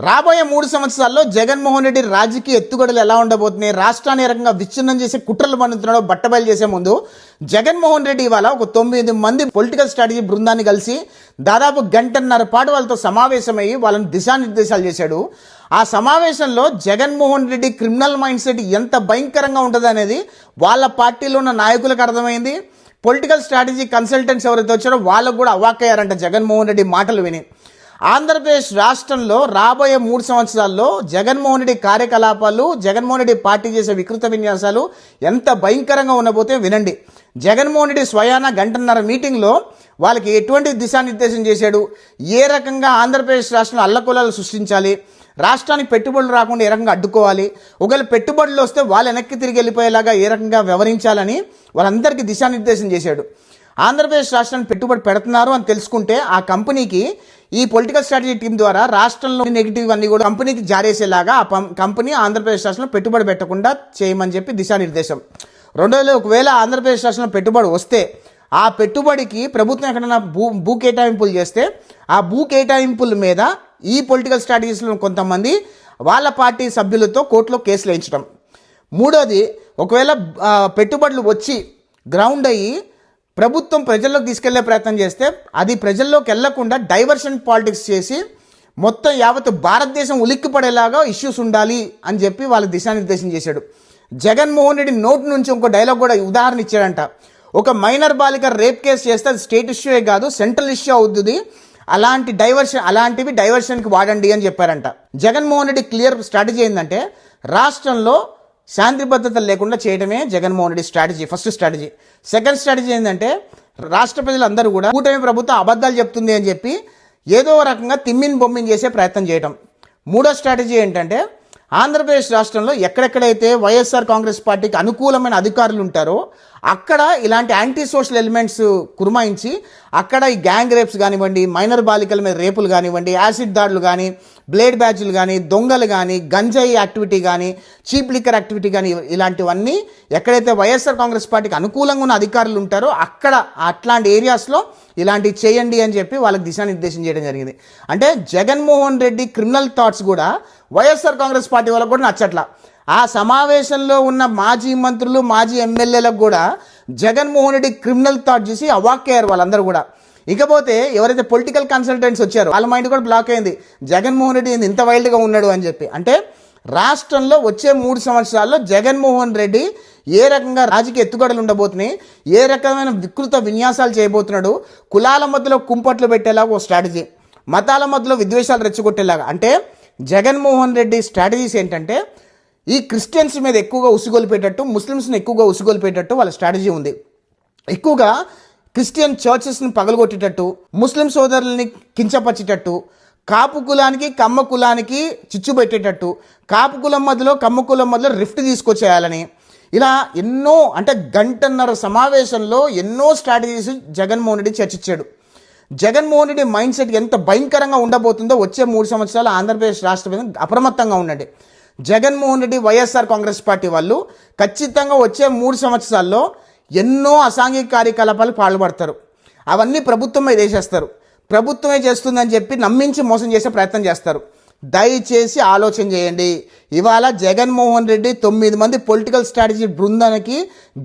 రాబోయే 3 సంవత్సరాల్లో జగన్మోహన్ రెడ్డి రాజకీయ ఎత్తుగడలు ఎలా ఉండబోతున్నాయి, రాష్ట్రాన్ని ఏ రకంగా విచ్ఛిన్నం చేసే కుట్రలు పన్నుతున్నాడో బట్టబయలు చేసే ముందు జగన్మోహన్ రెడ్డి ఇవాళ ఒక 9 మంది పొలిటికల్ స్ట్రాటజీ బృందాన్ని కలిసి దాదాపు గంటన్నర పాటు వాళ్ళతో సమావేశమయ్యి వాళ్ళని దిశానిర్దేశాలు చేశాడు. ఆ సమావేశంలో Jaganmohan Reddy criminal mind set ఎంత భయంకరంగా ఉంటుంది అనేది వాళ్ళ పార్టీలో ఉన్న నాయకులకు అర్థమైంది. పొలిటికల్ స్ట్రాటజీ కన్సల్టెంట్స్ ఎవరైతే వచ్చారో వాళ్ళకు కూడా అవాక్కయ్యారంట జగన్మోహన్ రెడ్డి మాటలు విని. ఆంధ్రప్రదేశ్ రాష్ట్రంలో రాబోయే 3 సంవత్సరాల్లో జగన్మోహన్ రెడ్డి కార్యకలాపాలు, జగన్మోహన్ రెడ్డి పార్టీ చేసే వికృత విన్యాసాలు ఎంత భయంకరంగా ఉండబోతే వినండి. జగన్మోహన్ రెడ్డి స్వయాన గంటన్నర మీటింగ్లో వాళ్ళకి ఎటువంటి దిశానిర్దేశం చేశాడు, ఏ రకంగా ఆంధ్రప్రదేశ్ రాష్ట్రంలో అల్లకొలాలు సృష్టించాలి, రాష్ట్రానికి పెట్టుబడులు రాకుండా ఏ రకంగా అడ్డుకోవాలి, ఒకవేళ పెట్టుబడులు వస్తే వాళ్ళు వెనక్కి తిరిగి వెళ్ళిపోయేలాగా ఏ రకంగా వ్యవహరించాలని వాళ్ళందరికీ దిశానిర్దేశం చేశాడు. ఆంధ్రప్రదేశ్ రాష్ట్రానికి పెట్టుబడి పెడుతున్నారు అని తెలుసుకుంటే ఆ కంపెనీకి ఈ పొలిటికల్ స్ట్రాటజీ టీం ద్వారా రాష్ట్రంలో నెగిటివ్ అన్ని కూడా కంపెనీకి జారేసేలాగా ఆ కంపెనీ ఆంధ్రప్రదేశ్ రాష్ట్రంలో పెట్టుబడి పెట్టకుండా చేయమని చెప్పి దిశానిర్దేశం. రెండోది, ఒకవేళ ఆంధ్రప్రదేశ్ రాష్ట్రంలో పెట్టుబడి వస్తే ఆ పెట్టుబడికి ప్రభుత్వం ఎక్కడైనా భూ కేటాయింపులు చేస్తే ఆ భూ కేటాయింపుల మీద ఈ పొలిటికల్ స్ట్రాటజీస్లో కొంతమంది వాళ్ళ పార్టీ సభ్యులతో కోర్టులో కేసులు వేయించడం. మూడోది, ఒకవేళ పెట్టుబడులు వచ్చి గ్రౌండ్ అయ్యి ప్రభుత్వం ప్రజల్లోకి తీసుకెళ్లే ప్రయత్నం చేస్తే అది ప్రజల్లోకి వెళ్లకుండా డైవర్షన్ పాలిటిక్స్ చేసి మొత్తం యావత్ భారతదేశం ఉలిక్కిపడేలాగా ఇష్యూస్ ఉండాలి అని చెప్పి వాళ్ళకి దిశానిర్దేశం చేశాడు. జగన్మోహన్ రెడ్డి నోటి నుంచి ఇంకో డైలాగ్ కూడా ఉదాహరణ ఇచ్చాడంట. ఒక మైనర్ బాలిక రేప్ కేసు చేస్తే అది స్టేట్ ఇష్యూయే కాదు, సెంట్రల్ ఇష్యూ అవుతుంది, అలాంటివి డైవర్షన్కి వాడండి అని చెప్పారంట. జగన్మోహన్ రెడ్డి క్లియర్ స్ట్రాటజీ ఏంటంటే రాష్ట్రంలో శాంతి భద్రతలు లేకుండా చేయడమే Jaganmohan Reddy strategy, first strategy. Second strategy ఏంటంటే రాష్ట్ర ప్రజలందరూ కూడా కూటమి ప్రభుత్వం అబద్ధాలు చెప్తుంది అని చెప్పి ఏదో రకంగా తిమ్మిని బొమ్మిని చేసే ప్రయత్నం చేయడం. మూడో స్ట్రాటజీ ఏంటంటే ఆంధ్రప్రదేశ్ రాష్ట్రంలో ఎక్కడెక్కడైతే వైఎస్ఆర్ కాంగ్రెస్ పార్టీకి అనుకూలమైన అధికారులు ఉంటారో అక్కడ ఇలాంటి యాంటీ సోషల్ ఎలిమెంట్స్ కుర్మాయించి అక్కడ ఈ గ్యాంగ్ రేప్స్ కానివ్వండి, మైనర్ బాలికల మీద రేపులు కానివ్వండి, యాసిడ్ దాడులు కానీ, బ్లేడ్ బ్యాచ్లు కానీ, దొంగలు కానీ, గంజాయి యాక్టివిటీ కానీ, చీప్ లిక్కర్ యాక్టివిటీ కానీ, ఇలాంటివన్నీ ఎక్కడైతే వైఎస్ఆర్ కాంగ్రెస్ పార్టీకి అనుకూలంగా ఉన్న అధికారులు ఉంటారో అక్కడ అట్లాంటి ఏరియాస్లో ఇలాంటివి చేయండి అని చెప్పి వాళ్ళకి దిశానిర్దేశం చేయడం జరిగింది. అంటే జగన్మోహన్ రెడ్డి క్రిమినల్ థాట్స్ కూడా వైఎస్ఆర్ కాంగ్రెస్ పార్టీ వాళ్ళకు కూడా నచ్చట్లా. ఆ సమావేశంలో ఉన్న మాజీ మంత్రులు, మాజీ ఎమ్మెల్యేలకు కూడా జగన్మోహన్ రెడ్డి క్రిమినల్ థాట్ చూసి అవాక్కయ్యారు వాళ్ళందరూ కూడా. ఇకపోతే ఎవరైతే పొలిటికల్ కన్సల్టెంట్స్ వచ్చారో వాళ్ళ మైండ్ కూడా బ్లాక్ అయింది, జగన్మోహన్ రెడ్డి ఇంత వైల్డ్గా ఉన్నాడు అని చెప్పి. అంటే రాష్ట్రంలో వచ్చే 3 సంవత్సరాల్లో జగన్మోహన్ రెడ్డి ఏ రకంగా రాజకీయ ఎత్తుగడలు ఉండబోతున్నాయి, ఏ రకమైన వికృత విన్యాసాలు చేయబోతున్నాడు, కులాల మధ్యలో కుంపట్లు పెట్టేలాగా ఒక స్ట్రాటజీ, మతాల మధ్యలో విద్వేషాలు రెచ్చగొట్టేలాగా. అంటే జగన్మోహన్ రెడ్డి స్ట్రాటజీస్ ఏంటంటే ఈ క్రిస్టియన్స్ మీద ఎక్కువగా ఉసిగొలిపేటట్టు, ముస్లిమ్స్ని ఎక్కువగా ఉసిగొలిపేటట్టు వాళ్ళ స్ట్రాటజీ ఉంది. ఎక్కువగా క్రిస్టియన్ చర్చెస్ని పగలగొట్టేటట్టు, ముస్లిం సోదరుల్ని కించపరిచేటట్టు, కాపు కులానికి కమ్మ కులానికి చిచ్చు పెట్టేటట్టు, కాపు కులం మధ్యలో కమ్మ కులం మధ్యలో రిఫ్ట్ తీసుకొచ్చేయాలని, ఇలా ఎన్నో, అంటే గంటన్నర సమావేశంలో ఎన్నో స్ట్రాటజీస్ జగన్మోహన్ రెడ్డి చర్చించాడు. జగన్మోహన్ రెడ్డి మైండ్ సెట్ ఎంత భయంకరంగా ఉండబోతుందో వచ్చే 3 సంవత్సరాలు ఆంధ్రప్రదేశ్ రాష్ట్రం అప్రమత్తంగా ఉండండి. జగన్మోహన్ రెడ్డి, వైఎస్ఆర్ కాంగ్రెస్ పార్టీ వాళ్ళు ఖచ్చితంగా వచ్చే 3 సంవత్సరాల్లో ఎన్నో అసాంఘిక కార్యకలాపాలు పాల్పడతారు. అవన్నీ ప్రభుత్వమే చేసేస్తారు. ప్రభుత్వమే చేస్తుందని చెప్పి నమ్మించి మోసం చేసే ప్రయత్నం చేస్తారు. దయచేసి ఆలోచన చేయండి. ఇవాళ జగన్మోహన్ రెడ్డి 9 మంది పొలిటికల్ స్ట్రాటజీ బృందానికి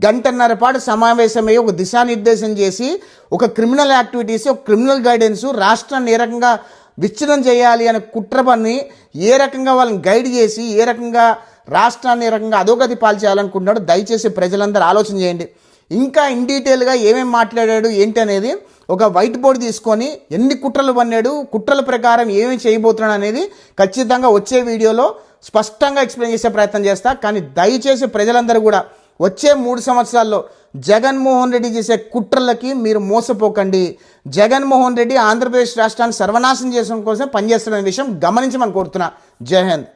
గంటన్నర పాటు సమావేశమయ్యి ఒక దిశానిర్దేశం చేసి ఒక క్రిమినల్ యాక్టివిటీస్, ఒక క్రిమినల్ గైడెన్స్, రాష్ట్రాన్ని ఏ రకంగా విచ్ఛిన్నం చేయాలి అనే కుట్ర పని ఏ రకంగా వాళ్ళని గైడ్ చేసి ఏ రకంగా రాష్ట్రాన్ని ఏ రకంగా అధోగతి పాల్చేయాలనుకుంటున్నాడు. దయచేసి ప్రజలందరూ ఆలోచన చేయండి. ఇంకా ఇన్ డీటెయిల్గా ఏమేమి మాట్లాడాడు ఏంటి అనేది ఒక వైట్ బోర్డు తీసుకొని ఎన్ని కుట్రలు పన్నాడు, కుట్రల ప్రకారం ఏమేమి చేయబోతున్నాడు అనేది ఖచ్చితంగా వచ్చే వీడియోలో స్పష్టంగా ఎక్స్ప్లెయిన్ చేసే ప్రయత్నం చేస్తా. కానీ దయచేసి ప్రజలందరూ కూడా వచ్చే 3 సంవత్సరాల్లో జగన్మోహన్ రెడ్డి చేసే కుట్రలకి మీరు మోసపోకండి. జగన్మోహన్ రెడ్డి ఆంధ్రప్రదేశ్ రాష్ట్రాన్ని సర్వనాశనం చేయడం కోసం పనిచేస్తున్న విషయం గమనించమని కోరుతున్నా. జై హింద్.